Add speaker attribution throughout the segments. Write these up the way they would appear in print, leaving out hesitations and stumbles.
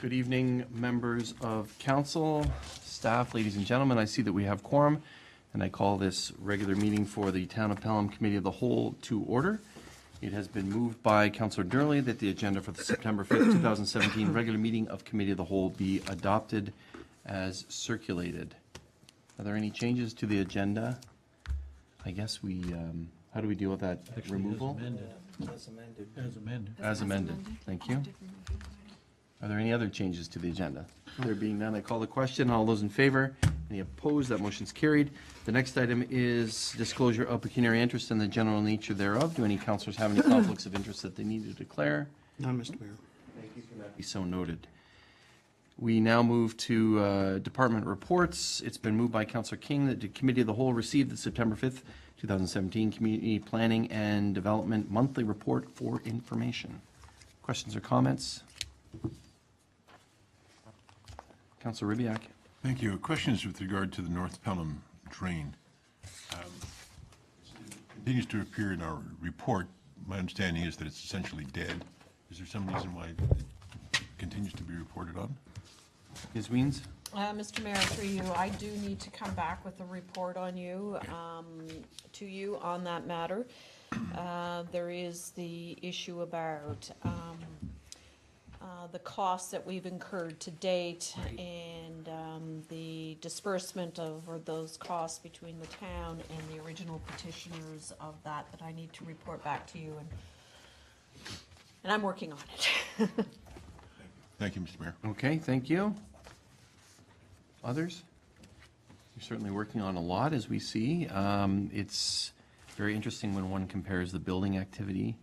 Speaker 1: Good evening, members of council, staff, ladies and gentlemen. I see that we have quorum, and I call this regular meeting for the Town of Pelham Committee of the Whole to order. It has been moved by Councillor Durley that the agenda for the September 5th, 2017 regular meeting of Committee of the Whole be adopted as circulated. Are there any changes to the agenda? I guess we, how do we deal with that?
Speaker 2: Actually,
Speaker 1: removal?
Speaker 2: As amended.
Speaker 1: As amended. Thank you. Are there any other changes to the agenda? There being none, I call the question. All those in favor? Any opposed? That motion's carried. The next item is disclosure of pecuniary interest and the general nature thereof. Do any councillors have any conflicts of interest that they need to declare?
Speaker 3: None, Mr. Mayor.
Speaker 1: Thank you for that. Be so noted. We now move to department reports. It's been moved by Councillor King that the Committee of the Whole received the September 5th, 2017 Community Planning and Development Monthly Report for information. Questions or comments? Councillor Ribbiak.
Speaker 4: Thank you. Questions with regard to the North Pelham drain. It continues to appear in our report. My understanding is that it's essentially dead. Is there some reason why it continues to be reported on?
Speaker 1: Ms. Wiens?
Speaker 5: Mr. Mayor, through you, I do need to come back with a report on you, to you on that matter. There is the issue about the costs that we've incurred to date and the disbursement of those costs between the town and the original petitioners of that I need to report back to you, and I'm working on it.
Speaker 4: Thank you, Mr. Mayor.
Speaker 1: Okay, thank you. Others? You're certainly working on a lot, as we see. It's very interesting when one compares the building activity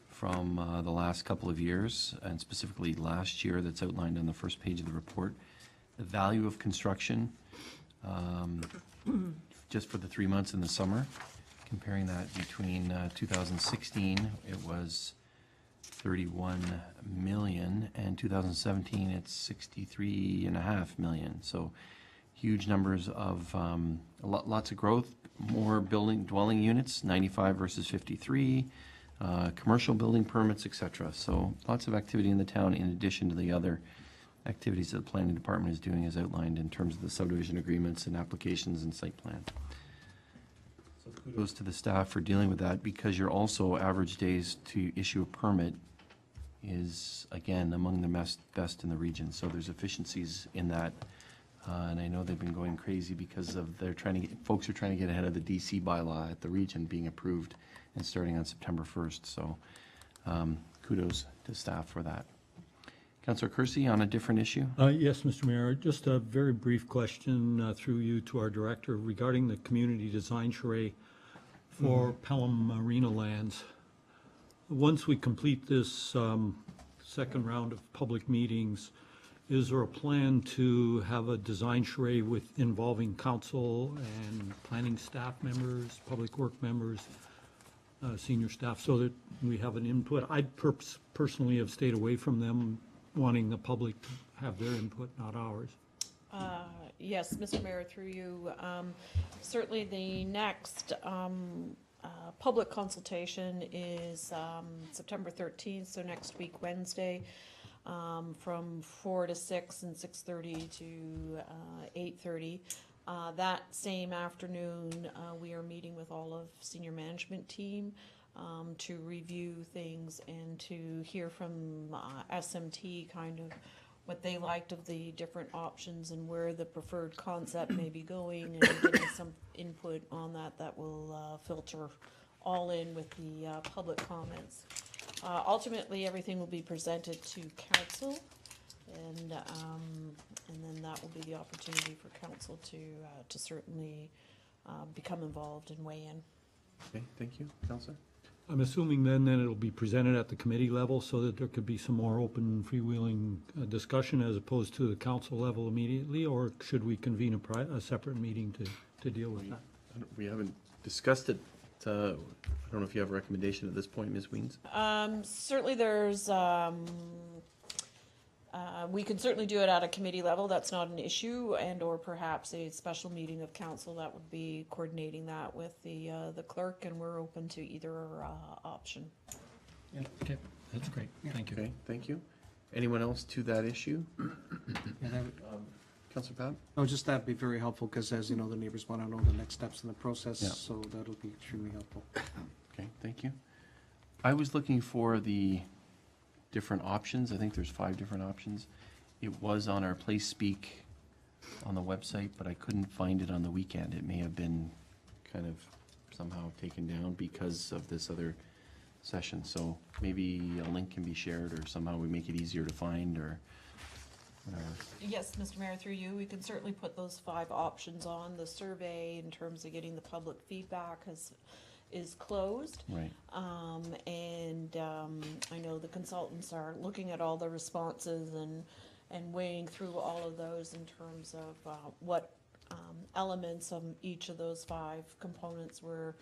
Speaker 1: from the last couple of years, and specifically last year that's outlined on the first page of the report. The value of construction, just for the 3 months in the summer, comparing that between 2016, it was 31 million, and 2017 it's 63.5 million. So huge numbers of lots of growth, more dwelling units, 95 versus 53, commercial building permits, etc. So lots of activity in the town in addition to the other activities that the planning department is doing as outlined in terms of the subdivision agreements and applications and site plan. So kudos to the staff for dealing with that, because you're also average days to issue a permit is, again, among the best in the region. So there's efficiencies in that. And I know they've been going crazy because of folks are trying to get ahead of the DC bylaw at the region being approved and starting on September 1st. So kudos to staff for that. Councillor Kersey, on a different issue?
Speaker 2: Yes, Mr. Mayor, just a very brief question through you to our director regarding the community design charrette for Pelham Marina lands. Once we complete this second round of public meetings, is there a plan to have a design charrette involving council and planning staff members, public work members, senior staff, so that we have an input? I personally have stayed away from them, wanting the public to have their input, not ours.
Speaker 5: Yes, Mr. Mayor, through you. Certainly the next public consultation is September 13th, so next week, Wednesday, from 4 to 6 and 6:30 to 8:30. That same afternoon, we are meeting with all of senior management team to review things and to hear from SMT kind of what they liked of the different options and where the preferred concept may be going, and getting some input on that will filter all in with the public comments. Ultimately, everything will be presented to council, and then that will be the opportunity for council to certainly become involved and weigh in.
Speaker 1: Okay, thank you. Councillor?
Speaker 2: I'm assuming then that it'll be presented at the committee level so that there could be some more open, freewheeling discussion as opposed to the council level immediately, or should we convene a separate meeting to deal with that?
Speaker 1: We haven't discussed it. I don't know if you have a recommendation at this point, Ms. Wiens?
Speaker 5: Certainly there's, we can certainly do it at a committee level. That's not an issue, and or perhaps a special meeting of council that would be coordinating that with the clerk, and we're open to either option.
Speaker 2: Yeah. Okay, that's great. Thank you.
Speaker 1: Okay, thank you. Anyone else to that issue?
Speaker 3: Yeah, that would-
Speaker 1: Councillor Pat?
Speaker 3: No, just that'd be very helpful, because as you know, the neighbors want to know the next steps in the process,
Speaker 1: Yeah.
Speaker 3: so that'll be extremely helpful.
Speaker 1: Okay, thank you. I was looking for the different options. I think there's 5 different options. It was on our Place Speak on the website, but I couldn't find it on the weekend. It may have been kind of somehow taken down because of this other session. So maybe a link can be shared, or somehow we make it easier to find, or whatever.
Speaker 5: Yes, Mr. Mayor, through you, we can certainly put those 5 options on. The survey, in terms of getting the public feedback, is closed.
Speaker 1: Right.
Speaker 5: I know the consultants are looking at all the responses and weighing through all of those in terms of what elements of each of those 5 components were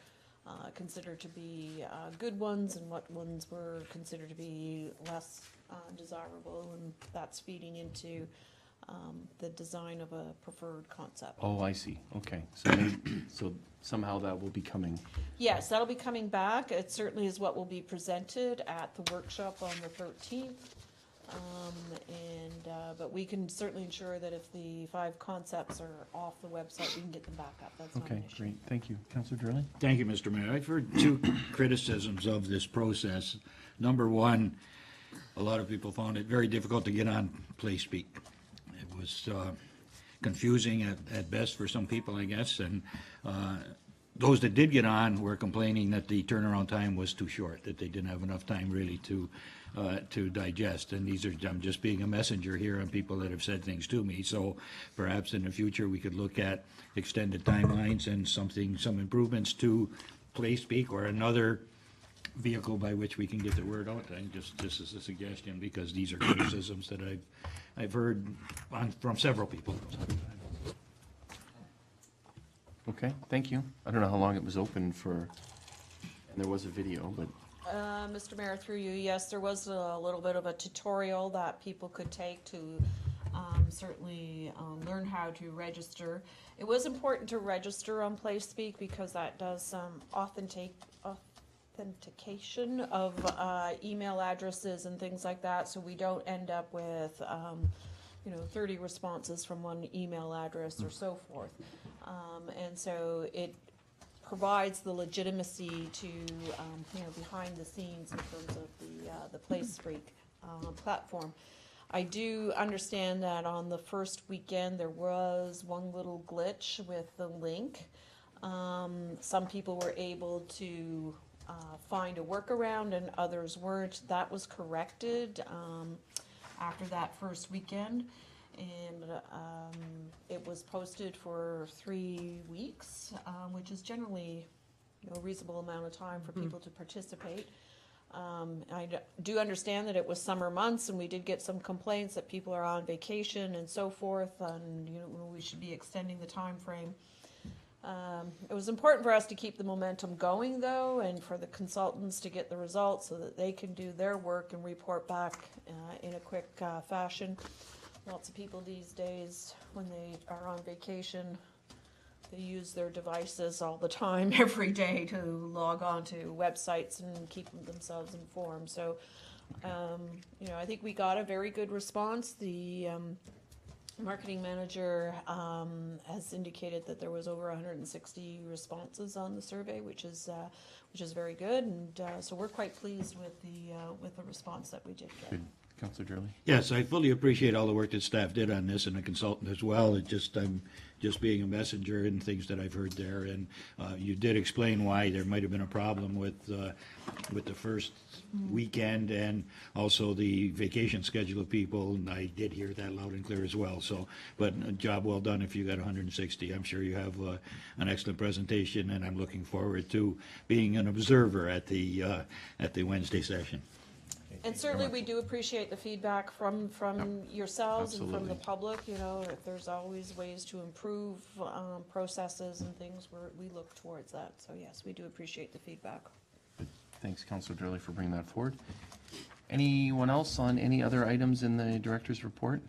Speaker 5: considered to be good ones, and what ones were considered to be less desirable, and that's feeding into the design of a preferred concept.
Speaker 1: Oh, I see. Okay. So so somehow that will be coming.
Speaker 5: Yes, that'll be coming back. It certainly is what will be presented at the workshop on the 13th. But we can certainly ensure that if the 5 concepts are off the website, we can get them back up. That's not an
Speaker 1: Okay,
Speaker 5: issue.
Speaker 1: great. Thank you. Councillor Durley?
Speaker 6: Thank you, Mr. Mayor. I've heard 2 criticisms of this process. Number one, a lot of people found it very difficult to get on PlaySpeak. It was confusing at best for some people, I guess, and those that did get on were complaining that the turnaround time was too short, that they didn't have enough time really to digest. And I'm just being a messenger here on people that have said things to me. So perhaps in the future, we could look at extended timelines and some improvements to PlaySpeak or another vehicle by which we can get the word out. And just as a suggestion, because these are criticisms that I've heard from several people.
Speaker 1: Okay, thank you. I don't know how long it was open for, and there was a video, but
Speaker 5: Mr. Mayor, through you, yes, there was a little bit of a tutorial that people could take to certainly learn how to register. It was important to register on PlaySpeak because that does authentication of email addresses and things like that, so we don't end up with 30 responses from one email address or so forth. And so it provides the legitimacy to, behind the scenes in terms of the PlaySpeak platform. I do understand that on the first weekend there was one little glitch with the link. Some people were able to find a workaround and others weren't. That was corrected after that first weekend. And it was posted for 3 weeks, which is generally a reasonable amount of time for people to participate. I do understand that it was summer months, and we did get some complaints that people are on vacation and so forth, and we should be extending the time frame. It was important for us to keep the momentum going, though, and for the consultants to get the results so that they can do their work and report back in a quick fashion. Lots of people these days, when they are on vacation, they use their devices all the time, every day, to log on to websites and keep themselves informed. So, I think we got a very good response. The marketing manager has indicated that there was over 160 responses on the survey, which is very good, and so we're quite pleased with the response that we did get.
Speaker 1: good. Councillor Durley?
Speaker 6: Yes, I fully appreciate all the work that staff did on this and the consultant as well. I'm just being a messenger and things that I've heard there. And you did explain why there might have been a problem with the first weekend and also the vacation schedule of people. And I did hear that loud and clear as well. So, but a job well done if you got 160. I'm sure you have an excellent presentation, and I'm looking forward to being an observer at the Wednesday session.
Speaker 5: And certainly, we do appreciate the feedback from yourselves and from the
Speaker 1: Absolutely.
Speaker 5: public. If there's always ways to improve processes and things, we look towards that. So yes, we do appreciate the feedback.
Speaker 1: Thanks, Councillor Durley, for bringing that forward. Anyone else on any other items in the director's report?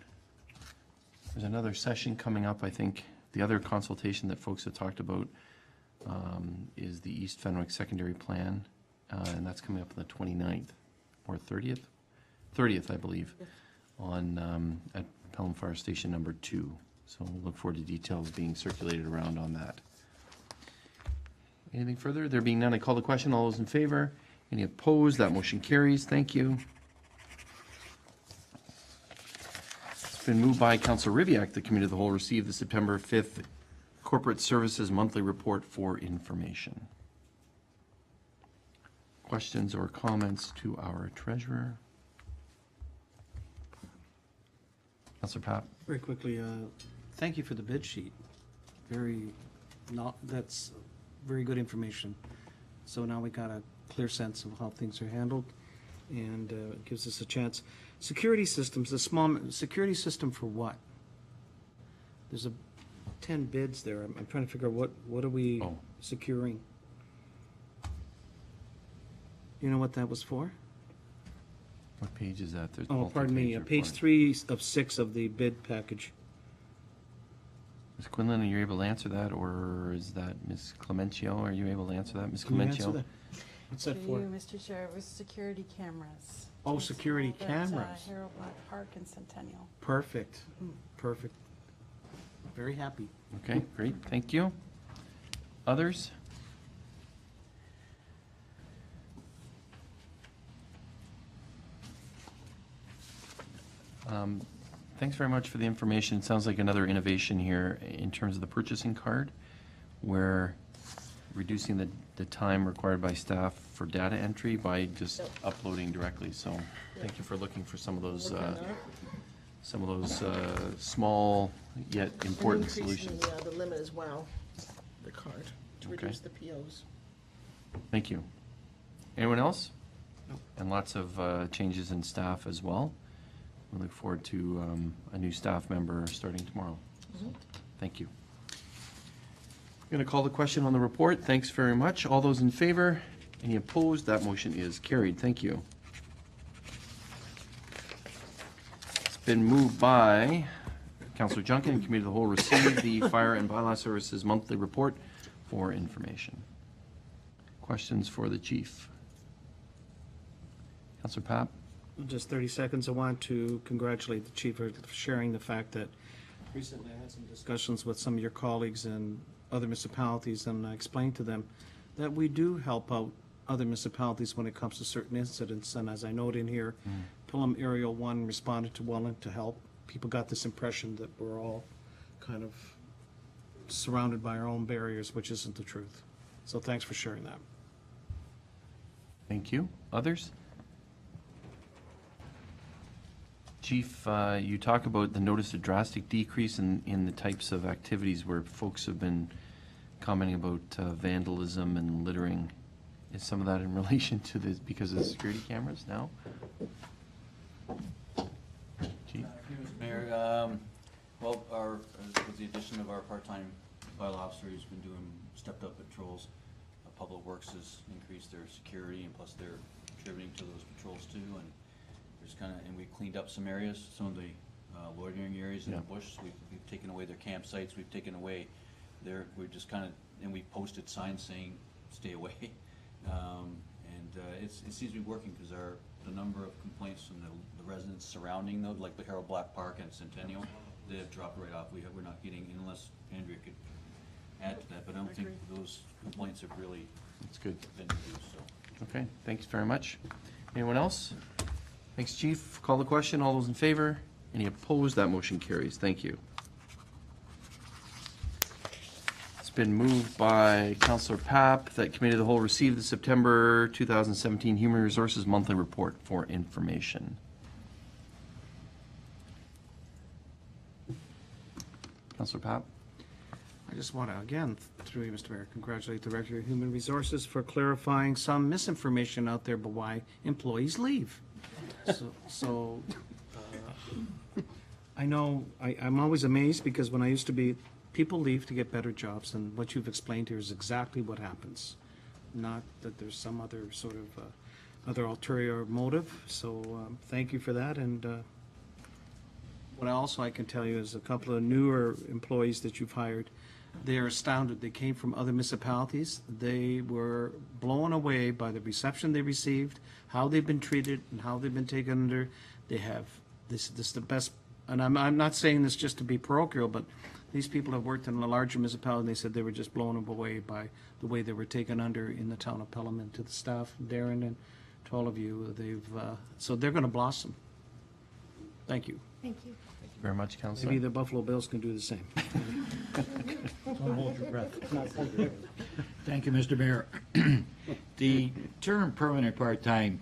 Speaker 1: There's another session coming up, I think. The other consultation that folks have talked about is the East Fenwick Secondary Plan, and that's coming up on the 29th or 30th? 30th, I believe. at Pelham Fire Station number 2. So we'll look forward to details being circulated around on that. Anything further? There being none, I call the question. All those in favor? Any opposed? That motion carries. Thank you. It's been moved by Councilor Rivyak. The Committee of the Whole received the September 5th Corporate Services Monthly Report for information. Questions or comments to our treasurer? Councilor Papp?
Speaker 3: Very quickly, thank you for the bid sheet. That's very good information. So now we got a clear sense of how things are handled, and it gives us a chance. Security systems, the small security system for what? There's 10 bids there. I'm trying to figure out what are we
Speaker 1: Oh.
Speaker 3: securing? You know what that was for?
Speaker 1: What page is that? There's
Speaker 3: Oh, pardon me,
Speaker 1: multi-page
Speaker 3: page
Speaker 1: report.
Speaker 3: 3 of 6 of the bid package.
Speaker 1: Ms. Quinlan, are you able to answer that, or is that Ms. Clementio? Are you able to answer that, Ms.
Speaker 3: Can you answer
Speaker 1: Clementio?
Speaker 3: that? What's that
Speaker 7: To
Speaker 3: for?
Speaker 7: you, Mr. Chair, it was security cameras.
Speaker 3: Oh,
Speaker 7: To
Speaker 3: security
Speaker 7: install at,
Speaker 3: cameras.
Speaker 7: Harold Black Park and Centennial.
Speaker 3: Perfect, perfect. Very happy.
Speaker 1: Okay, great, thank you. Others? Thanks very much for the information. It sounds like another innovation here in terms of the purchasing card, where reducing the time required by staff for data entry by just uploading directly. So thank you for looking for some of those, small yet important solutions.
Speaker 8: The limit as well, the card, to
Speaker 1: Okay.
Speaker 8: reduce the POs.
Speaker 1: Thank you. Anyone else? And lots of changes in staff as well. We look forward to a new staff member starting tomorrow. Thank you. I'm going to call the question on the report. Thanks very much. All those in favor? Any opposed? That motion is carried. Thank you. It's been moved by Councillor Junkin. Committee of the Whole received the Fire and Bylaw Services Monthly Report for information. Questions for the chief? Councillor Papp?
Speaker 3: Just 30 seconds. I want to congratulate the chief for sharing the fact that recently I had some discussions with some of your colleagues in other municipalities, and I explained to them that we do help out other municipalities when it comes to certain incidents. And as I note in here, Pelham Area 1 responded to Welland to help. People got this impression that we're all kind of surrounded by our own barriers, which isn't the truth. So thanks for sharing that.
Speaker 1: Thank you. Others? Chief, you talk about the notice a drastic decrease in the types of activities where folks have been commenting about vandalism and littering. Is some of that in relation to this because of the security cameras now? Chief?
Speaker 9: Mr. Mayor, well, with the addition of our part-time bylaw officer, who's been doing stepped-up patrols, Public Works has increased their security, and plus they're contributing to those patrols too, and there's and we cleaned up some areas, some of the loitering areas in the bush. We've taken away their campsites, we've taken away we're just and we posted signs saying, stay away. It seems to be working because the number of complaints from the residents surrounding those, like the Harold Black Park and Centennial, they have dropped right off. We're not getting, unless Andrea could add to that, but I don't think those complaints have really
Speaker 1: That's good.
Speaker 9: been reduced, so.
Speaker 1: Okay, thanks very much. Anyone else? Thanks, Chief. Call the question. All those in favor? Any opposed? That motion carries. Thank you. It's been moved by Councillor Papp that Committee of the Whole receive the September 2017 Human Resources Monthly Report for information. Councillor Papp?
Speaker 3: I just want to, again, through you, Mr. Mayor, congratulate the Director of Human Resources for clarifying some misinformation out there about why employees leave. I know, I'm always amazed because when I used to be, people leave to get better jobs, and what you've explained here is exactly what happens. Not that there's some other sort of other ulterior motive, so thank you for that. And what I can tell you is a couple of newer employees that you've hired, they're astounded. They came from other municipalities. They were blown away by the reception they received, how they've been treated, and how they've been taken under. They have This is the best, and I'm not saying this just to be parochial, but these people have worked in a larger municipality, and they said they were just blown away by the way they were taken under in the town of Pelham. And to the staff, Darren, and to all of you, so they're going to blossom. Thank you.
Speaker 7: Thank you.
Speaker 1: Thank you very much, Councillor.
Speaker 3: Maybe the Buffalo Bills can do the same.
Speaker 2: Don't hold your breath.
Speaker 6: Thank you, Mr. Mayor. The term permanent part-time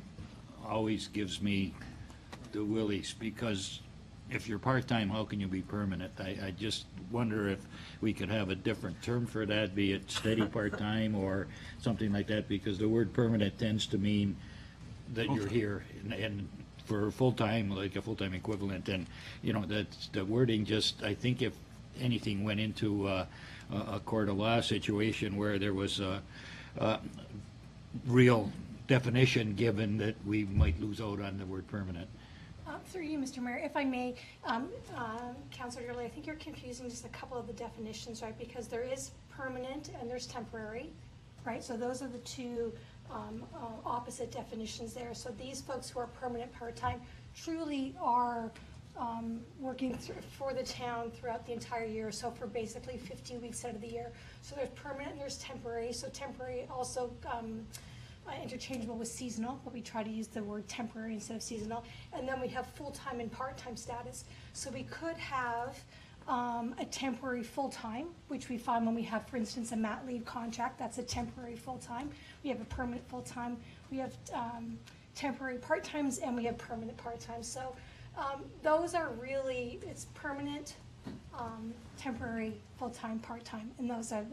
Speaker 6: always gives me the willies, because if you're part-time, how can you be permanent? I just wonder if we could have a different term for that, be it steady part-time or something like that, because the word permanent tends to mean that you're here, and for full-time, like a full-time equivalent, and, you know, that's, the wording just, I think if anything went into a court of law situation where there was a real definition given, that we might lose out on the word permanent.
Speaker 10: Through you, Mr. Mayor, if I may, Councilor Gurley, I think you're confusing just a couple of the definitions, right? Because there is permanent and there's temporary, right? So those are the two opposite definitions there. So these folks who are permanent part-time truly are working for the town throughout the entire year, so for basically 50 weeks out of the year. So there's permanent and there's temporary. So temporary also interchangeable with seasonal, but we try to use the word temporary instead of seasonal. And then we have full-time and part-time status. So we could have a temporary full-time, which we find when we have, for instance, a mat leave contract. That's a temporary full-time. We have a permanent full-time. We have temporary part-times, and we have permanent part-time. So those are really, it's permanent, temporary, full-time, part-time, and those are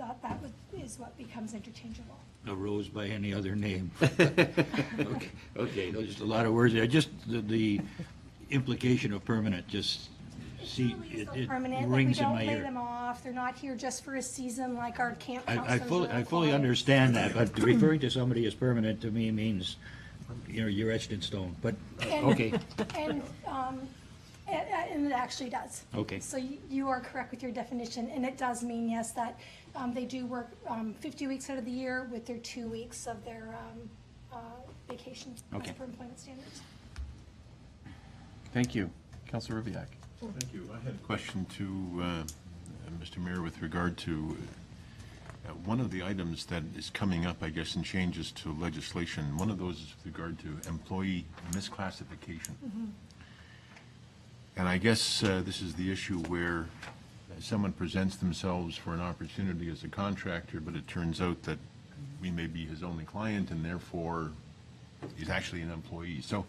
Speaker 10: is what becomes interchangeable.
Speaker 6: Arose by any other name. Okay, there's just a lot of words there. Just the implication of permanent, just see, it
Speaker 10: Permanent, like we
Speaker 6: rings in
Speaker 10: don't
Speaker 6: my
Speaker 10: lay
Speaker 6: ear.
Speaker 10: them off. They're not here just for a season like our camp
Speaker 6: I
Speaker 10: counselors.
Speaker 6: I fully understand that, but referring to somebody as permanent to me means, you know, you're etched in stone, but, okay,
Speaker 10: And it actually does.
Speaker 6: okay.
Speaker 10: So you are correct with your definition, and it does mean, yes, that they do work 50 weeks out of the year with their 2 weeks of their vacation
Speaker 6: Okay.
Speaker 10: for employment standards.
Speaker 1: Thank you. Councillor Rubiak.
Speaker 4: Thank you. I had a question to Mr. Mayor with regard to one of the items that is coming up, I guess, in changes to legislation. One of those is with regard to employee misclassification. And I guess this is the issue where someone presents themselves for an opportunity as a contractor, but it turns out that we may be his only client, and therefore he's actually an employee. So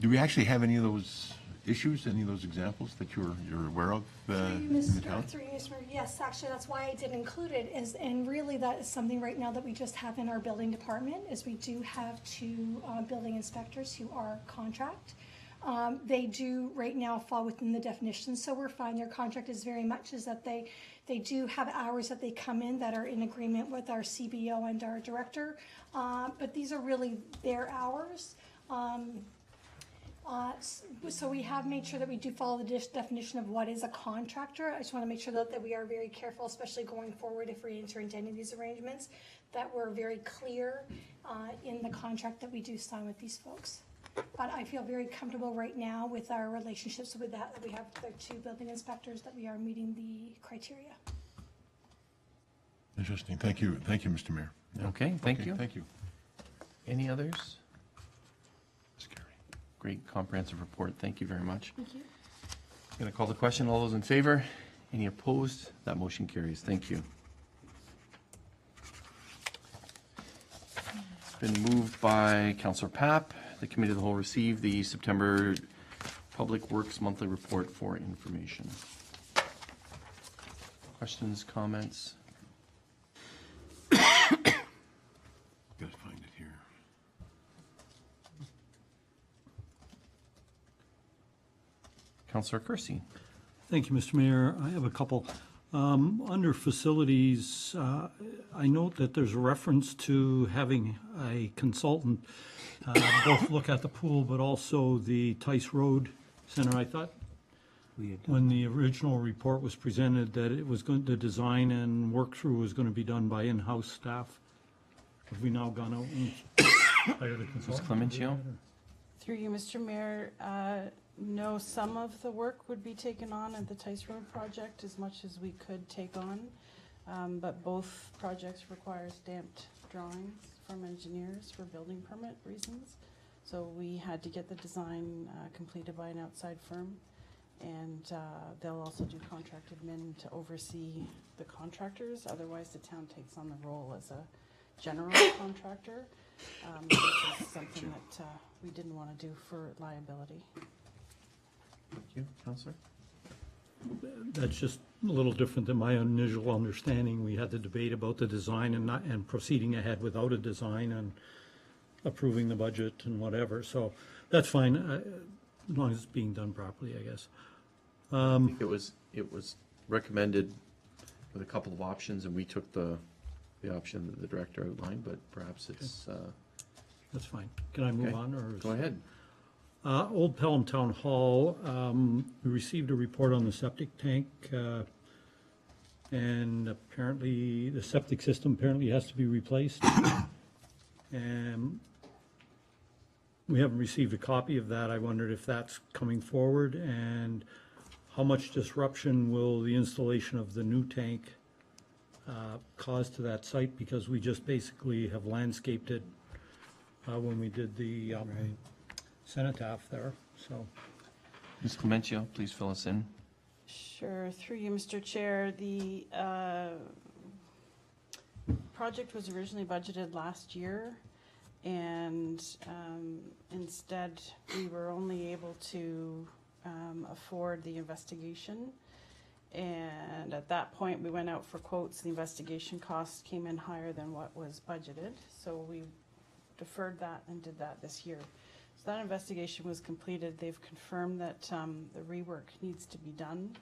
Speaker 4: do we actually have any of those issues, any of those examples that you're aware of in the town?
Speaker 10: Through you, Mr. Mayor. Yes, actually, that's why I did include it, and really that is something right now that we just have in our building department, is we do have 2 building inspectors who are contract. They do right now fall within the definition, so we're fine. Their contract is very much is that they do have hours that they come in that are in agreement with our CBO and our director, but these are really their hours. So we have made sure that we do follow the definition of what is a contractor. I just want to make sure that we are very careful, especially going forward if we enter into any of these arrangements, that we're very clear in the contract that we do sign with these folks. But I feel very comfortable right now with our relationships with that we have the 2 building inspectors, that we are meeting the criteria.
Speaker 4: Interesting. Thank you, Mr. Mayor. Yeah.
Speaker 1: Okay, thank you.
Speaker 4: Thank you.
Speaker 1: Any others?
Speaker 4: Scary.
Speaker 1: Great comprehensive report. Thank you very much.
Speaker 10: Thank you.
Speaker 1: Going to call the question. All those in favor? Any opposed? That motion carries. Thank you. It's been moved by Councillor Papp. The Committee of the Whole received the September Public Works Monthly Report for information. Questions, comments?
Speaker 4: Gotta find it here.
Speaker 1: Councillor Kersey.
Speaker 2: Thank you, Mr. Mayor. I have a couple. Under facilities, I note that there's a reference to having a consultant both look at the pool, but also the Tice Road Center. I thought when the original report was presented that it was going to design and work through was going to be done by in-house staff. Have we now gone out and hired a
Speaker 1: Ms.
Speaker 2: consultant?
Speaker 1: Clemencio?
Speaker 7: Through you, Mr. Mayor, No, some of the work would be taken on at the Tice Road project, as much as we could take on. But both projects require stamped drawings from engineers for building permit reasons. So we had to get the design completed by an outside firm. And they'll also do contract admin to oversee the contractors. Otherwise, the town takes on the role as a general contractor, which is something that we didn't want to do for liability.
Speaker 1: Thank you, Councillor.
Speaker 2: That's just a little different than my initial understanding. We had the debate about the design and proceeding ahead without a design and approving the budget and whatever. So that's fine, as long as it's being done properly, I guess.
Speaker 1: I think it was recommended with a couple of options, and we took the option that the director outlined, but perhaps it's,
Speaker 2: That's fine. Can I move
Speaker 1: okay.
Speaker 2: on, or?
Speaker 1: Go ahead.
Speaker 2: Old Pelham Town Hall, we received a report on the septic tank, and apparently the septic system apparently has to be replaced. And we haven't received a copy of that. I wondered if that's coming forward, and how much disruption will the installation of the new tank cause to that site, because we just basically have landscaped it when we did the cenotaph there, so.
Speaker 1: Ms. Clemencio, please fill us in.
Speaker 7: Sure, through you, Mr. Chair. The project was originally budgeted last year, and instead, we were only able to afford the investigation. And at that point, we went out for quotes. The investigation costs came in higher than what was budgeted, so we deferred that and did that this year. So that investigation was completed. They've confirmed that the rework needs to be done.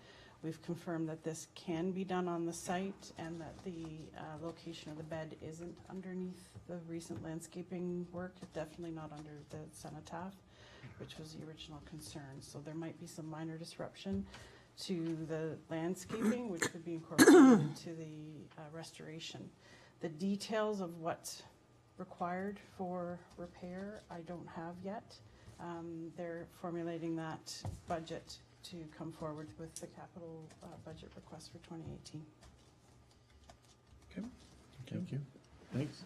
Speaker 7: We've confirmed that this can be done on the site, and that the location of the bed isn't underneath the recent landscaping work, definitely not under the cenotaph, which was the original concern. So there might be some minor disruption to the landscaping, which would be incorporated into the restoration. The details of what's required for repair, I don't have yet. They're formulating that budget to come forward with the capital budget request for 2018.
Speaker 2: Okay.
Speaker 1: Thank you. Thanks.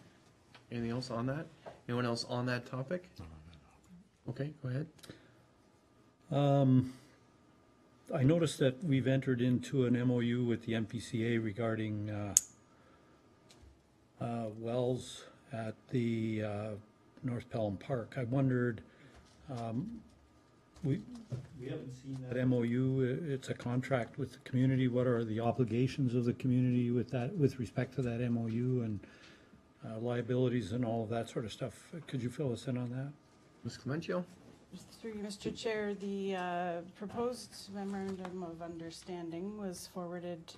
Speaker 1: Anything else on that? Anyone else on that topic? Okay, go ahead.
Speaker 2: I noticed that we've entered into an MOU with the MPCA regarding wells at the North Pelham Park. I wondered, we haven't seen that MOU. It's a contract with the community. What are the obligations of the community with that, with respect to that MOU, and liabilities and all of that sort of stuff? Could you fill us in on that?
Speaker 1: Ms. Clemencio?
Speaker 7: Through you, Mr. Chair, the proposed memorandum of understanding was forwarded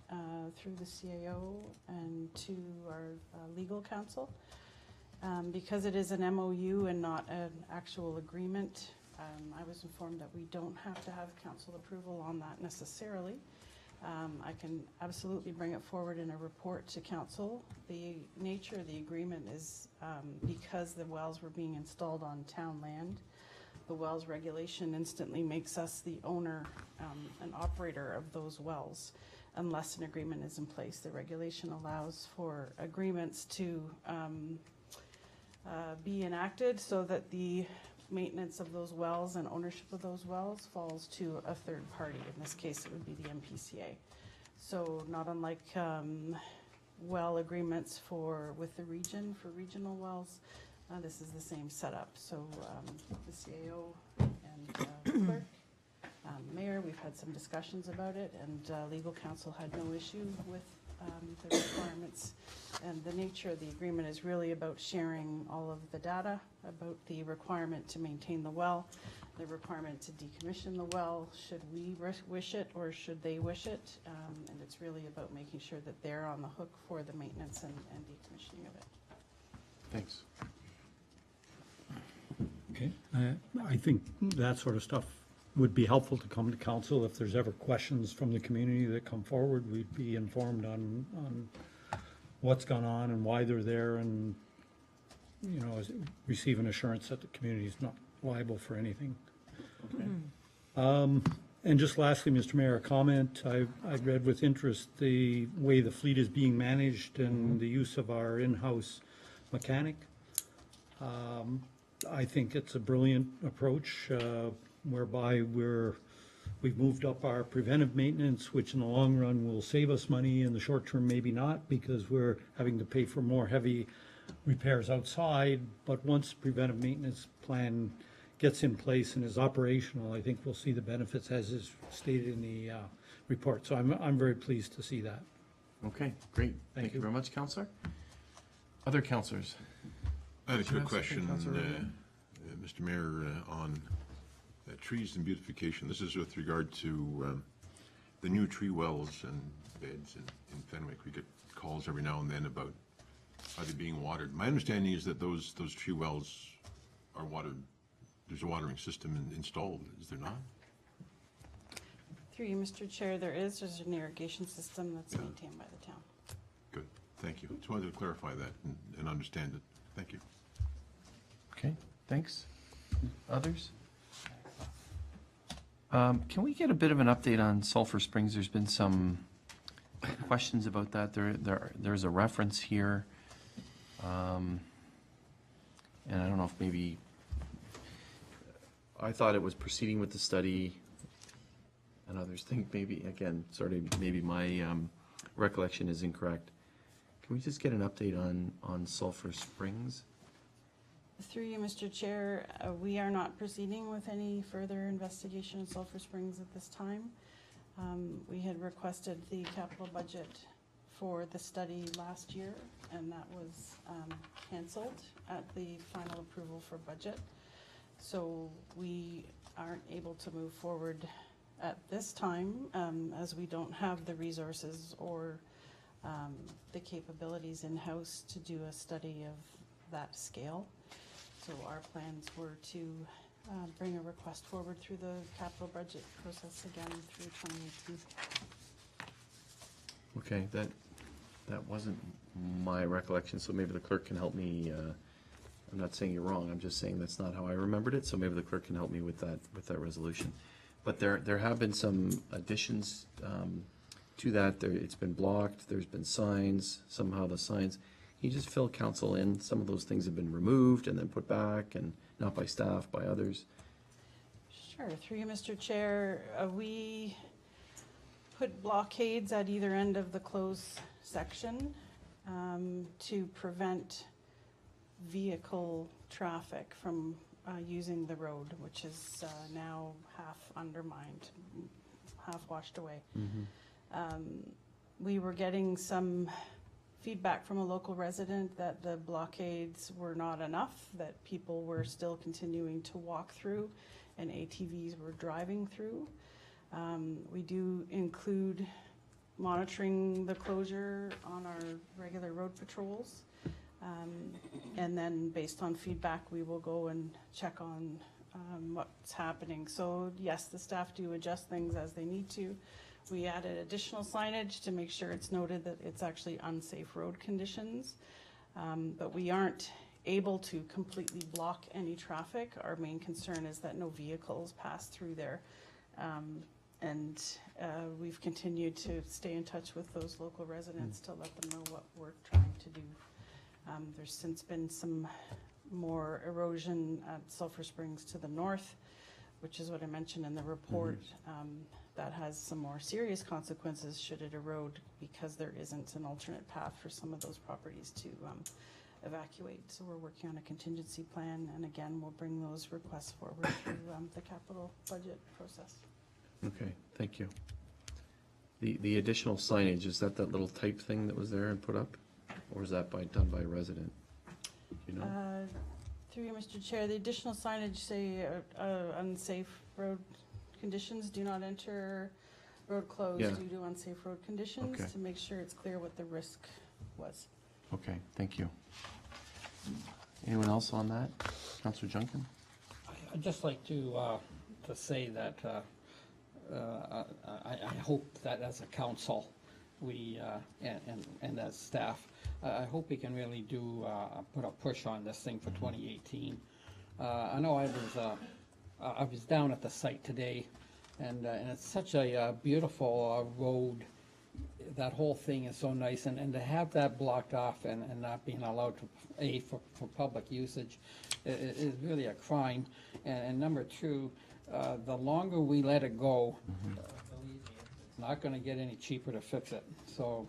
Speaker 7: through the CAO and to our legal counsel. Because it is an MOU and not an actual agreement, I was informed that we don't have to have council approval on that necessarily. I can absolutely bring it forward in a report to council. The nature of the agreement is because the wells were being installed on town land, the wells regulation instantly makes us the owner and operator of those wells unless an agreement is in place. The regulation allows for agreements to be enacted so that the maintenance of those wells and ownership of those wells falls to a third party. In this case, it would be the MPCA. So not unlike well agreements with the region, for regional wells, this is the same setup. So the CAO and clerk, mayor, we've had some discussions about it, and legal counsel had no issue with the requirements. And the nature of the agreement is really about sharing all of the data about the requirement to maintain the well, the requirement to decommission the well, should we wish it or should they wish it. And it's really about making sure that they're on the hook for the maintenance and decommissioning of it.
Speaker 1: Thanks.
Speaker 2: Okay. I think that sort of stuff would be helpful to come to council. If there's ever questions from the community that come forward, we'd be informed on what's gone on and why they're there, and, you know, receive an assurance that the community is not liable for anything.
Speaker 1: Okay.
Speaker 2: And just lastly, Mr. Mayor, a comment. I've read with interest the way the fleet is being managed and the use of our in-house mechanic. I think it's a brilliant approach whereby we've moved up our preventive maintenance, which in the long run will save us money. In the short term, maybe not, because we're having to pay for more heavy repairs outside. But once the preventive maintenance plan gets in place and is operational, I think we'll see the benefits as is stated in the report. So I'm very pleased to see that.
Speaker 1: Okay, great. Thank you very much, Councillor. Other councillors?
Speaker 4: I had a quick
Speaker 1: Yes,
Speaker 4: question,
Speaker 1: Councillor Raymond.
Speaker 4: Mr. Mayor, on trees and beautification. This is with regard to the new tree wells and beds in Fenwick. We get calls every now and then about are they being watered. My understanding is that those tree wells are watered. There's a watering system installed, is there not?
Speaker 7: Through you, Mr. Chair, there's an irrigation system that's maintained by the town.
Speaker 4: Good, thank you. Just wanted to clarify that and understand it. Thank you.
Speaker 1: Okay, thanks. Others? Can we get a bit of an update on Sulphur Springs? There's been some questions about that. There's a reference here. And I don't know if maybe, I thought it was proceeding with the study, and others think maybe, again, sort of maybe my recollection is incorrect. Can we just get an update on Sulphur Springs?
Speaker 7: Through you, Mr. Chair, we are not proceeding with any further investigation in Sulphur Springs at this time. We had requested the capital budget for the study last year, and that was canceled at the final approval for budget. So we aren't able to move forward at this time, as we don't have the resources or the capabilities in-house to do a study of that scale. So our plans were to bring a request forward through the capital budget process again through 2018.
Speaker 1: Okay, that wasn't my recollection, so maybe the clerk can help me. I'm not saying you're wrong, I'm just saying that's not how I remembered it, so maybe the clerk can help me with that resolution. But there have been some additions to that. It's been blocked, there's been signs, somehow the signs, can you just fill council in? Some of those things have been removed and then put back, and not by staff, by others.
Speaker 7: Sure, through you, Mr. Chair, we put blockades at either end of the closed section to prevent vehicle traffic from using the road, which is now half undermined, half washed away. We were getting some feedback from a local resident that the blockades were not enough, that people were still continuing to walk through and ATVs were driving through. We do include monitoring the closure on our regular road patrols. And then based on feedback, we will go and check on what's happening. So yes, the staff do adjust things as they need to. We added additional signage to make sure it's noted that it's actually unsafe road conditions. But we aren't able to completely block any traffic. Our main concern is that no vehicles pass through there. And we've continued to stay in touch with those local residents to let them know what we're trying to do. There's since been some more erosion at Sulphur Springs to the north, which is what I mentioned in the report. That has some more serious consequences should it erode, because there isn't an alternate path for some of those properties to evacuate. So we're working on a contingency plan, and again, we'll bring those requests forward through the capital budget process.
Speaker 1: Okay, thank you. The additional signage, is that little type thing that was there and put up? Or is that done by a resident? You know?
Speaker 7: Through you, Mr. Chair, the additional signage say unsafe road conditions, do not enter, road closed due to unsafe road conditions,
Speaker 1: Okay.
Speaker 7: to make sure it's clear what the risk was.
Speaker 1: Okay, thank you. Anyone else on that? Councillor Junkin?
Speaker 11: I'd just like to say that I hope that as a council, we and as staff, I hope we can really do put a push on this thing for 2018. I know I was down at the site today And it's such a beautiful road. That whole thing is so nice, and to have that blocked off and not being allowed to, for public usage, is really a crime. And number two, the longer we let it go, believe me, it's not gonna get any cheaper to fix it. So,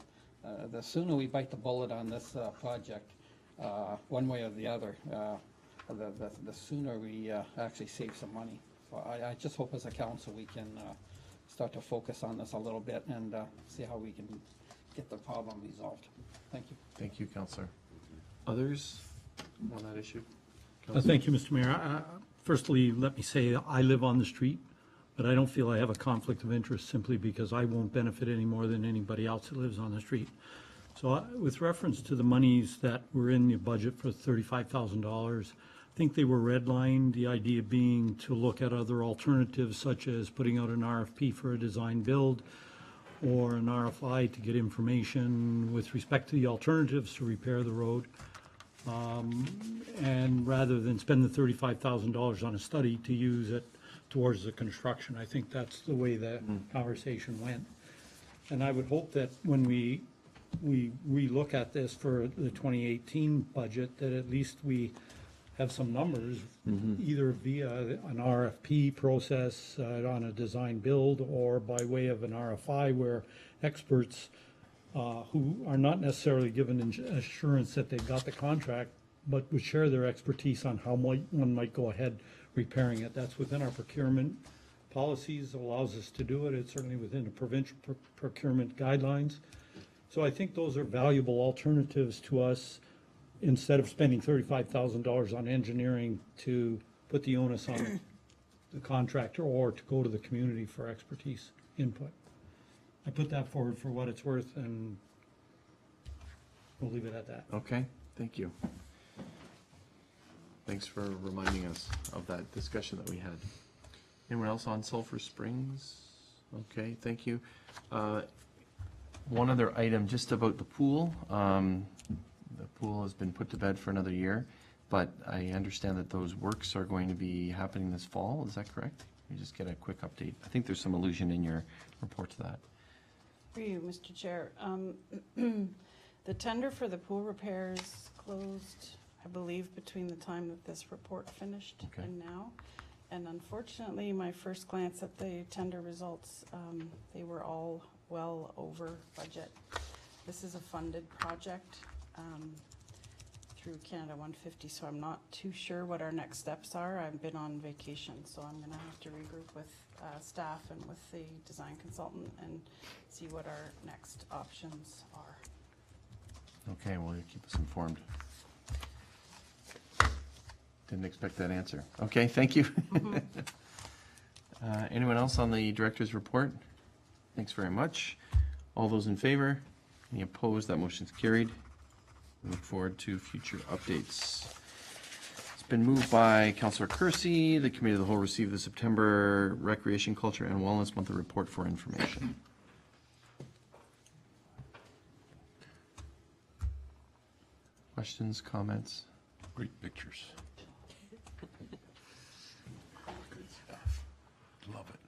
Speaker 11: the sooner we bite the bullet on this, project, one way or the other, the sooner we, actually save some money. So I just hope as a council we can, start to focus on this a little bit and, see how we can get the problem resolved. Thank you.
Speaker 1: Thank you, Counselor. Others on that issue?
Speaker 2: Thank you, Mr. Mayor. Firstly, let me say I live on the street, but I don't feel I have a conflict of interest simply because I won't benefit any more than anybody else that lives on the street. So with reference to the monies that were in the budget for $35,000, I think they were redlined, the idea being to look at other alternatives such as putting out an RFP for a design build or an RFI to get information with respect to the alternatives to repair the road. And rather than spend the $35,000 on a study, to use it towards the construction. I think that's the way the conversation went. And I would hope that when we relook at this for the 2018 budget, that at least we have some numbers, either via an RFP process on a design build or by way of an RFI where experts who are not necessarily given assurance that they've got the contract, but would share their expertise on how one might go ahead repairing it. That's within our procurement policies, allows us to do it. It's certainly within the provincial procurement guidelines. So I think those are valuable alternatives to us instead of spending $35,000 on engineering to put the onus on the contractor or to go to the community for expertise input. I put that forward for what it's worth, and we'll leave it at that.
Speaker 1: Okay, thank you. Thanks for reminding us of that discussion that we had. Anyone else on Sulphur Springs? Okay, thank you. One other item just about the pool. The pool has been put to bed for another year, but I understand that those works are going to be happening this fall. Is that correct? Let me just get a quick update. I think there's some allusion in your report to that.
Speaker 7: For you, Mr. Chair. The tender for the pool repairs closed, I believe, between the time that this report finished
Speaker 1: Okay.
Speaker 7: and now. And unfortunately, my first glance at the tender results, they were all well over budget. This is a funded project through Canada 150, so I'm not too sure what our next steps are. I've been on vacation, so I'm gonna have to regroup with staff and with the design consultant and see what our next options are.
Speaker 1: Okay, well, you keep us informed. Didn't expect that answer. Okay, thank you. Anyone else on the director's report? Thanks very much. All those in favor? Any opposed? That motion's carried. We look forward to future updates. It's been moved by Councillor Kersey. The Committee of the Whole received the September Recreation, Culture, and Wellness Monthly Report for information. Questions, comments?
Speaker 4: Great pictures. Good stuff. Love it.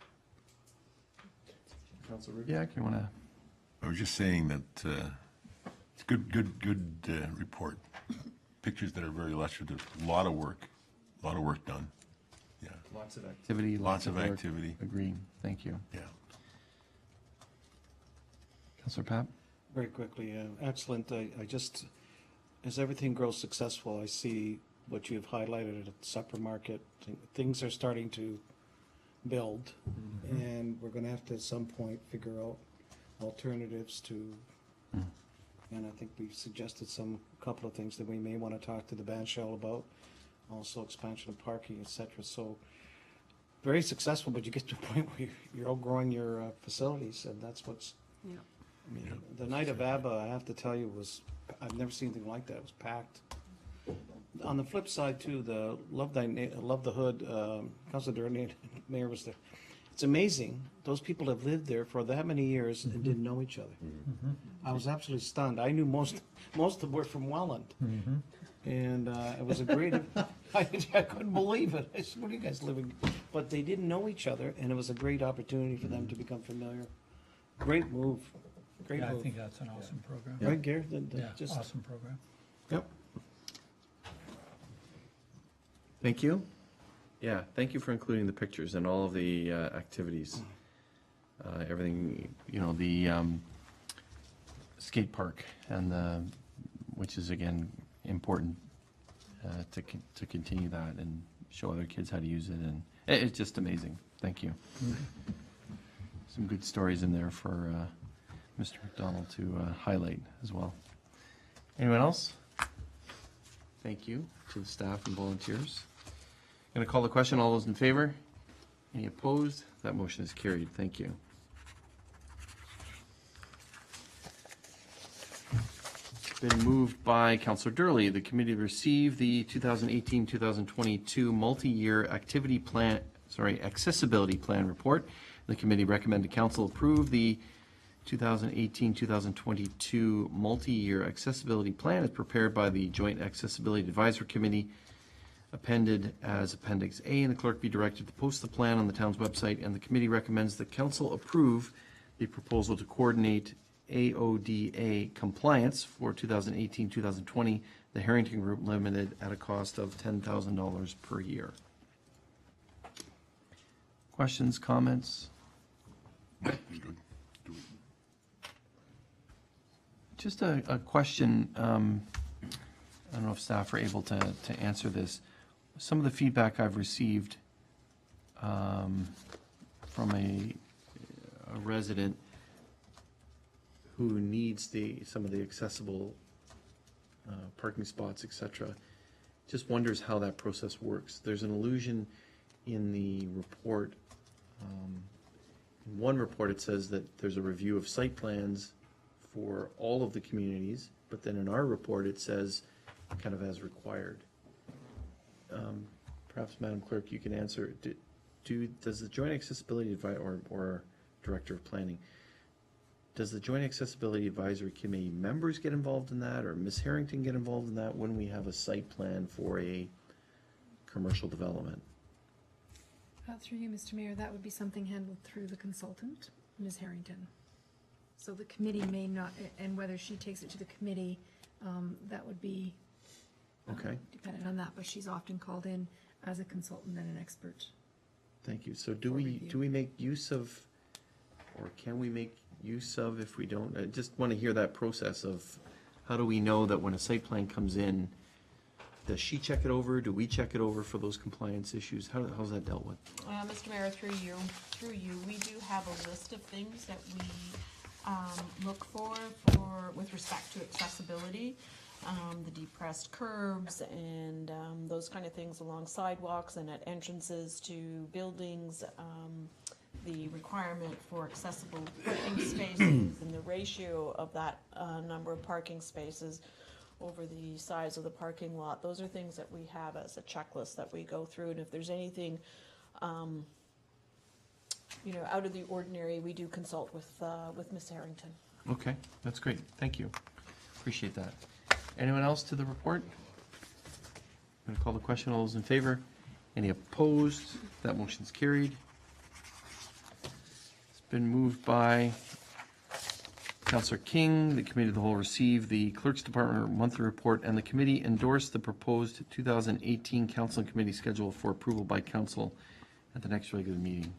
Speaker 1: Councillor Rubiak, you want to?
Speaker 4: I was just saying that it's good report. Pictures that are very illustrative. A lot of work done. Yeah,
Speaker 1: Lots of activity.
Speaker 4: Lots of
Speaker 1: work.
Speaker 4: activity.
Speaker 1: Agreed. Thank you.
Speaker 4: yeah.
Speaker 1: Councillor Papp?
Speaker 3: Very quickly, excellent. I just, as everything grows successful, I see what you've highlighted at the supper market. Things are starting to build, and we're going to have to at some point figure out alternatives to. And I think we've suggested a couple of things that we may want to talk to the band shell about, also expansion of parking, etc. So very successful, but you get to a point where you're outgrowing your facilities, and that's what's.
Speaker 7: Yeah.
Speaker 3: I mean, the night of ABBA, I have to tell you, I've never seen anything like that. It was packed. On the flip side, too, the Love the Hood, Councilor Durden, Mayor was there. It's amazing. Those people have lived there for that many years and didn't know each other. I was absolutely stunned. I knew most of them were from Welland. And it was a great, I couldn't believe it. I said, what are you guys living but they didn't know each other, and it was a great opportunity for them to become familiar. Great move. Great
Speaker 2: Yeah, I
Speaker 3: move.
Speaker 2: think that's an awesome program.
Speaker 3: Right, Gary?
Speaker 2: Yeah,
Speaker 3: Just
Speaker 2: awesome program.
Speaker 1: Yep. Thank you. Yeah, thank you for including the pictures and all of the activities. Everything, you know, the skate park and which is again important to continue that and show other kids how to use it, and it's just amazing. Thank you. Some good stories in there for Mr. McDonald to highlight as well. Anyone else? Thank you to the staff and volunteers. Going to call the question. All those in favor? Any opposed? That motion is carried. Thank you. Been moved by Councillor Durley. The committee received the 2018-2022 multi-year activity plan, accessibility plan report. The committee recommended council approve the 2018-2022 multi-year accessibility plan as prepared by the Joint Accessibility Advisory Committee, appended as Appendix A, and the clerk be directed to post the plan on the town's website, and the committee recommends that council approve the proposal to coordinate AODA compliance for 2018-2020, the Harrington Group Limited, at a cost of $10,000 per year. Questions, comments? Just a question. I don't know if staff are able to answer this. Some of the feedback I've received from a resident who needs some of the accessible parking spots, etc., just wonders how that process works. There's an allusion in the report. In one report, it says that there's a review of site plans for all of the communities, but then in our report, it says kind of as required. Perhaps, Madam Clerk, you can answer. Does the Joint Accessibility Advisory or Director of Planning, does the Joint Accessibility Advisory Committee members get involved in that, or Ms. Harrington get involved in that when we have a site plan for a commercial development?
Speaker 12: Through you, Mr. Mayor, that would be something handled through the consultant, Ms. Harrington. So the committee may not, and whether she takes it to the committee, that would be
Speaker 1: Okay.
Speaker 12: dependent on that, but she's often called in as a consultant and an expert.
Speaker 1: Thank you. So do we make use of, or can we make use of, if we don't? I just want to hear that process of how do we know that when a site plan comes in, does she check it over? Do we check it over for those compliance issues? How's that dealt with?
Speaker 5: Mr. Mayor, through you, we do have a list of things that we look for with respect to accessibility. The depressed curbs and those kind of things along sidewalks and at entrances to buildings, the requirement for accessible parking spaces and the ratio of that number of parking spaces over the size of the parking lot. Those are things that we have as a checklist that we go through, and if there's anything out of the ordinary, we do consult with Ms. Harrington.
Speaker 1: Okay, that's great. Thank you. Appreciate that. Anyone else to the report? I'm going to call the question. All those in favor? Any opposed? That motion's carried. It's been moved by Councillor King. The Committee of the Whole received the Clerk's Department monthly report, and the committee endorsed the proposed 2018 Council and Committee schedule for approval by Council at the next regular meeting.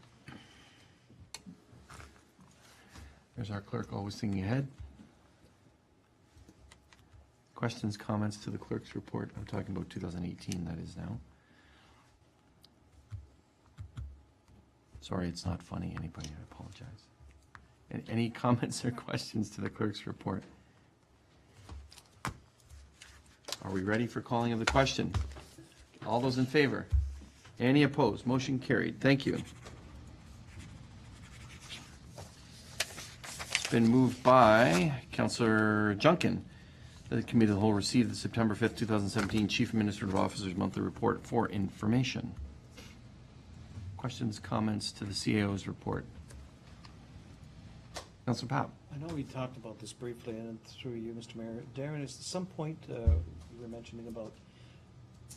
Speaker 1: There's our clerk always thinking ahead. Questions, comments to the clerk's report? I'm talking about 2018, that is now. Sorry, it's not funny, anybody, I apologize. Any comments or questions to the clerk's report? Are we ready for calling of the question? All those in favor? Any opposed? Motion carried. Thank you. It's been moved by Councillor Junkin. The Committee of the Whole received the September 5th, 2017 Chief Administrative Officer's monthly report for information. Questions, comments to the CAO's report? Councillor Papp.
Speaker 3: I know we talked about this briefly, and through you, Mr. Mayor. Darren, at some point, you were mentioning about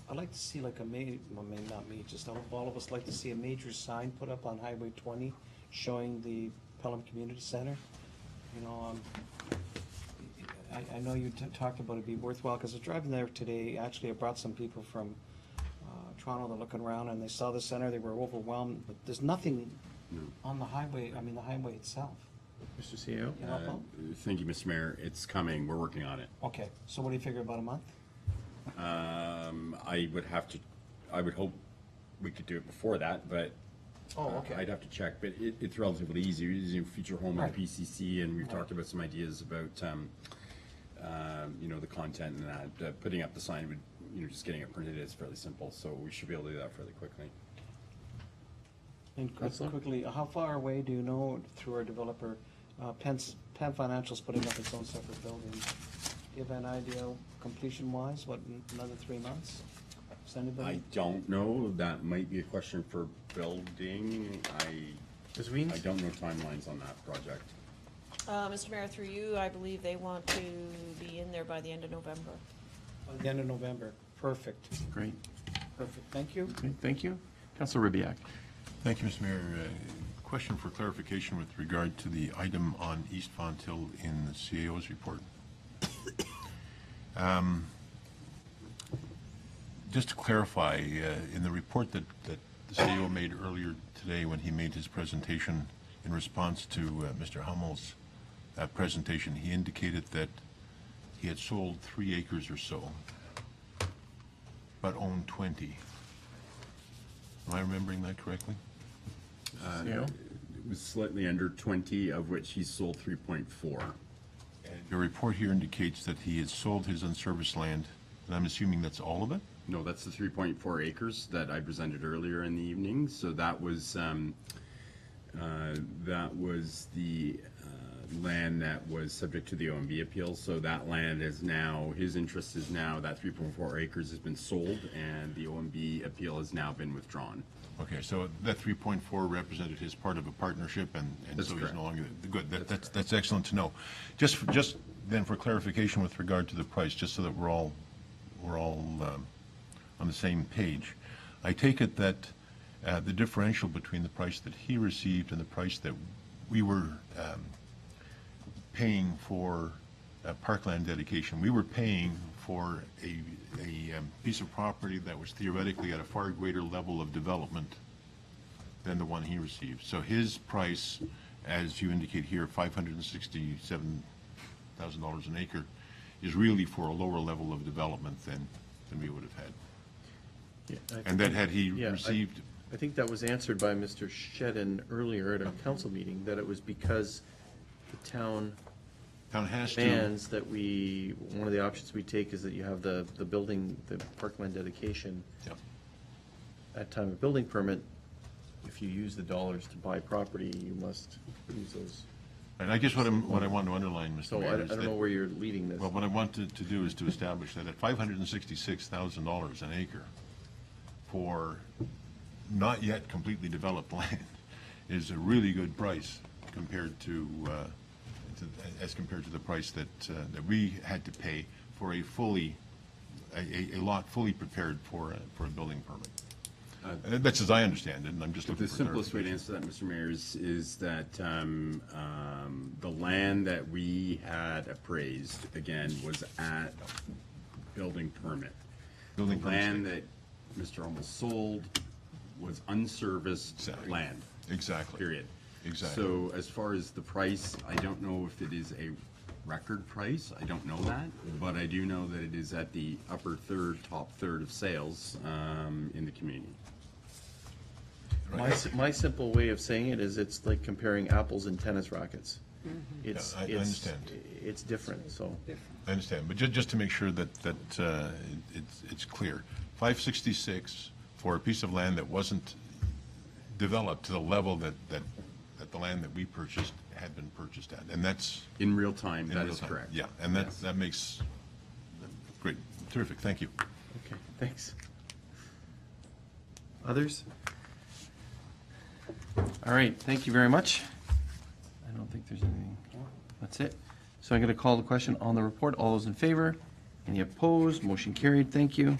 Speaker 3: I'd like to see like a well, maybe not me, just all of us like to see a major sign put up on Highway 20 showing the Pelham Community Center. You know, I know you talked about it'd be worthwhile, because I was driving there today. Actually, I brought some people from Toronto. They're looking around and they saw the center. They were overwhelmed, but there's nothing on the highway, the highway itself.
Speaker 1: Mr. CEO?
Speaker 3: You know, Paul?
Speaker 13: Thank you, Mr. Mayor. It's coming. We're working on it.
Speaker 3: Okay, so what do you figure, about a month?
Speaker 13: I would hope we could do it before that, but
Speaker 3: Oh, okay.
Speaker 13: I'd have to check. But it's relatively easy. We're using Future Home and
Speaker 3: Right.
Speaker 13: PCC, and we've talked about some ideas about, the content and that. Putting up the sign would, just getting it printed is fairly simple, so we should be able to do that fairly quickly.
Speaker 3: And quickly, how far away do you know through our developer, Penn Financial's putting up its own separate building? Do you have an idea completion-wise, what, another 3 months? Does
Speaker 13: I
Speaker 3: anybody?
Speaker 13: don't know. That might be a question for building.
Speaker 1: Ms. Weems?
Speaker 13: I don't know timelines on that project.
Speaker 5: Mr. Mayor, through you, I believe they want to be in there by the end of November.
Speaker 3: By the end of November. Perfect,
Speaker 1: Great.
Speaker 3: perfect. Thank you.
Speaker 1: Okay, thank you. Councilor Ribbiak.
Speaker 4: Thank you, Mr. Mayor. Question for clarification with regard to the item on East Fonthill in the CAO's report. Just to clarify, in the report that the CAO made earlier today when he made his presentation in response to Mr. Hummel's presentation, he indicated that he had sold 3 acres or so, but owned 20. Am I remembering that correctly?
Speaker 1: CEO?
Speaker 13: It was slightly under 20, of which he sold 3.4.
Speaker 4: Your report here indicates that he had sold his unserviced land, and I'm assuming that's all of it?
Speaker 13: No, that's the 3.4 acres that I presented earlier in the evening. So that was the land that was subject to the OMB appeal. So that land is now, his interest is now, that 3.4 acres has been sold, and the OMB appeal has now been withdrawn.
Speaker 4: Okay, so that 3.4 represented his part of a partnership, and
Speaker 13: That's
Speaker 4: so he's
Speaker 13: correct.
Speaker 4: no longer, good, that's excellent to know. Just then for clarification with regard to the price, just so that we're all on the same page, I take it that the differential between the price that he received and the price that we were paying for parkland dedication, we were paying for a piece of property that was theoretically at a far greater level of development than the one he received. So his price, as you indicate here, $567,000 an acre, is really for a lower level of development than we would have had.
Speaker 1: Yeah,
Speaker 4: And that had he
Speaker 1: Yeah,
Speaker 4: received,
Speaker 1: I think that was answered by Mr. Shedden earlier at a council meeting, that it was because the town
Speaker 4: has to,
Speaker 1: demands that one of the options we take is that you have the building, the parkland dedication
Speaker 4: yeah.
Speaker 1: at time of building permit. If you use the dollars to buy property, you must use those.
Speaker 4: And I guess what I want to underline, Mr.
Speaker 1: So I
Speaker 4: Mayor, is
Speaker 1: don't know
Speaker 4: that,
Speaker 1: where you're leading this.
Speaker 4: well, what I wanted to do is to establish that at $566,000 an acre for not yet completely developed land is a really good price compared to as compared to the price that we had to pay for a lot fully prepared for a building permit. That's as I understand it, and I'm just looking
Speaker 13: The
Speaker 4: for
Speaker 13: simplest way to
Speaker 4: clarification.
Speaker 13: answer that, Mr. Mayor, is that the land that we had appraised, again, was at building permit.
Speaker 4: Building
Speaker 13: The
Speaker 4: permit
Speaker 13: land
Speaker 4: stage.
Speaker 13: that Mr. almost sold was unserviced
Speaker 4: Exactly.
Speaker 13: land,
Speaker 4: Exactly.
Speaker 13: period.
Speaker 4: Exactly.
Speaker 13: So as far as the price, I don't know if it is a record price, I don't know that, but I do know that it is at the upper third, top third of sales in the community.
Speaker 1: My simple way of saying it is it's like comparing apples and tennis rackets. It's,
Speaker 4: Yeah, I
Speaker 1: it's-
Speaker 4: understand.
Speaker 1: It's different, so.
Speaker 4: I understand, but just to make sure that it's clear, 566 for a piece of land that wasn't developed to the level that the land that we purchased had been purchased at, and that's.
Speaker 13: In real time,
Speaker 4: in
Speaker 13: that
Speaker 4: real
Speaker 13: is
Speaker 4: time.
Speaker 13: correct.
Speaker 4: Yeah, and
Speaker 13: Yes.
Speaker 4: that makes, great, terrific, thank you.
Speaker 1: Okay, thanks. Others? All right, thank you very much. I don't think there's anything. That's it. So I'm going to call the question on the report. All those in favor? Any opposed? Motion carried. Thank you.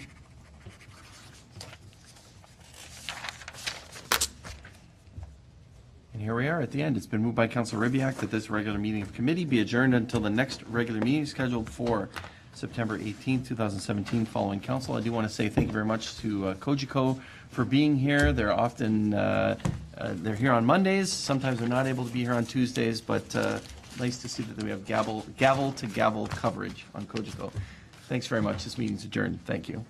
Speaker 1: And here we are at the end. It's been moved by Councilor Ribbiak that this regular meeting of committee be adjourned until the next regular meeting scheduled for September 18th, 2017, following council. I do want to say thank you very much to Kojiko for being here. They're often, they're here on Mondays. Sometimes they're not able to be here on Tuesdays, but nice to see that we have gavel to gavel coverage on Kojiko. Thanks very much. This meeting's adjourned. Thank you.